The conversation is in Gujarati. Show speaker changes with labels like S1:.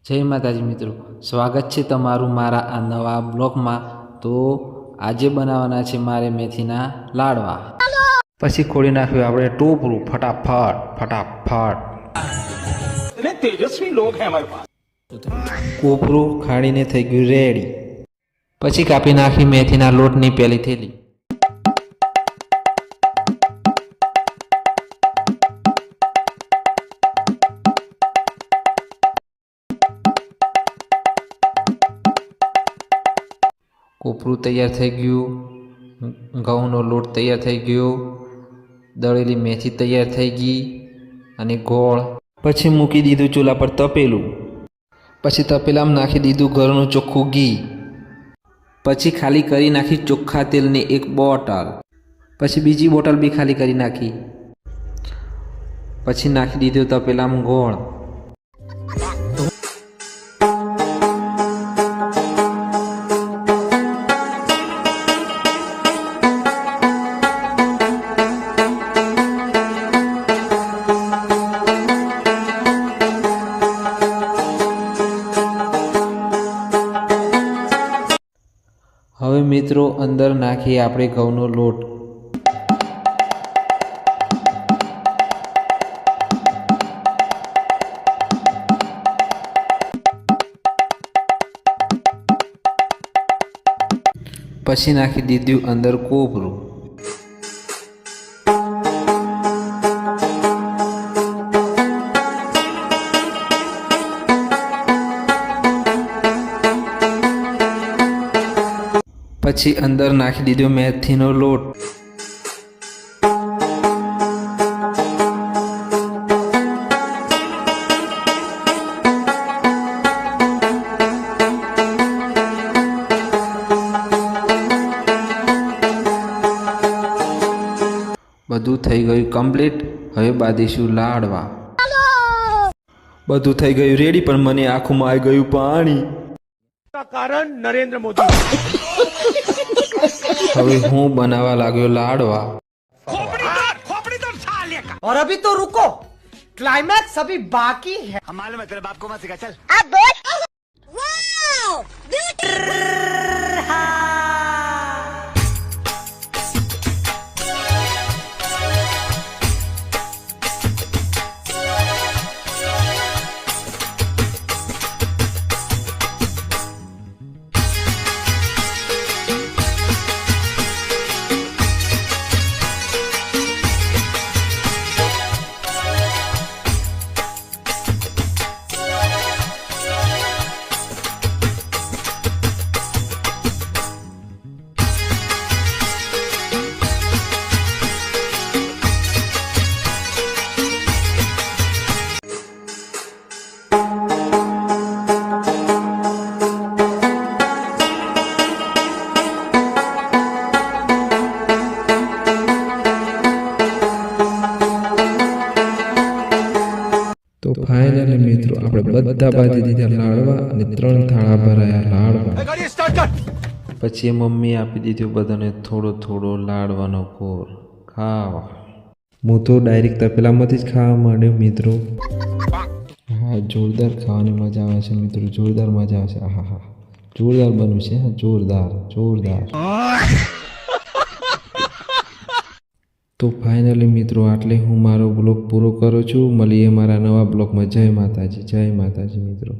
S1: જય માતાજી મિત્રો, સ્વાગત છે તમારું મારા આ નવા બ્લોગમાં। તો આજે બનાવવાના છે મારે મેથીના લાડવા। પછી ખોલી નાખ્યું આપણે ટોપરું ફટાફટ ફટાફટ।
S2: इतने तेजस्वी लोग हैं हमारे पास।
S1: કોપરું ખાણીને થઈ ગયું રેડી। પછી કાપી નાખી મેથીના લોટની પહેલી થેલી। કોપરું તૈયાર થઈ ગયું, ઘઉંનો લોટ તૈયાર થઈ ગયો, દળેલી મેથી તૈયાર થઈ ગઈ અને ગોળ। પછી મૂકી દીધું ચૂલા પર તપેલું। પછી તપેલામાં નાખી દીધું ઘરનું ચોખ્ખું ઘી। પછી ખાલી કરી નાખી ચોખ્ખા તેલની એક બોટલ। પછી બીજી બોટલ બી ખાલી કરી નાખી। પછી નાખી દીધું તપેલામાં ગોળ। હવે મિત્રો અંદર નાખીએ આપણે ઘઉંનો લોટ। પછી નાખી દીધું અંદર કોપરું। પછી અંદર નાખી દીધો મેથીનો લોટ। બધું થઈ ગયું કમ્પ્લીટ। હવે બાંધીશું લાડવા। બધું થઈ ગયું રેડી, પણ મને આંખોમાં આવી ગયું પાણી।
S2: कारण नरेंद्र मोदी।
S1: હવે હું બનાવવા લાગ્યો લાડવા।
S3: और अभी तो रुको, क्लाइमैक्स अभी बाकी है।
S2: हमारे में तेरे बाप को मत सिखा चल।
S1: તો ફાઇનલી મિત્રો આપણે બધા બાંધી દીધા લાડવા અને 3 થાળા ભરાયા લાડવા। પછી મમ્મી આપી દીધું બધાને થોડો થોડો લાડવાનો કોર ખાવા। હું તો ડાયરેક્ટ તપેલામાંથી જ ખાવા માંડ્યો મિત્રો। હા, જોરદાર ખાવાની મજા આવે છે મિત્રો, જોરદાર મજા આવે છે। આહા હા, જોરદાર બન્યું છે, હા જોરદાર જોરદાર। તો ફાઇનલી મિત્રો આટલે હું મારો બ્લોગ પૂરો કરું છું। મળીએ મારા નવા બ્લોગમાં। જય માતાજી, જય માતાજી મિત્રો।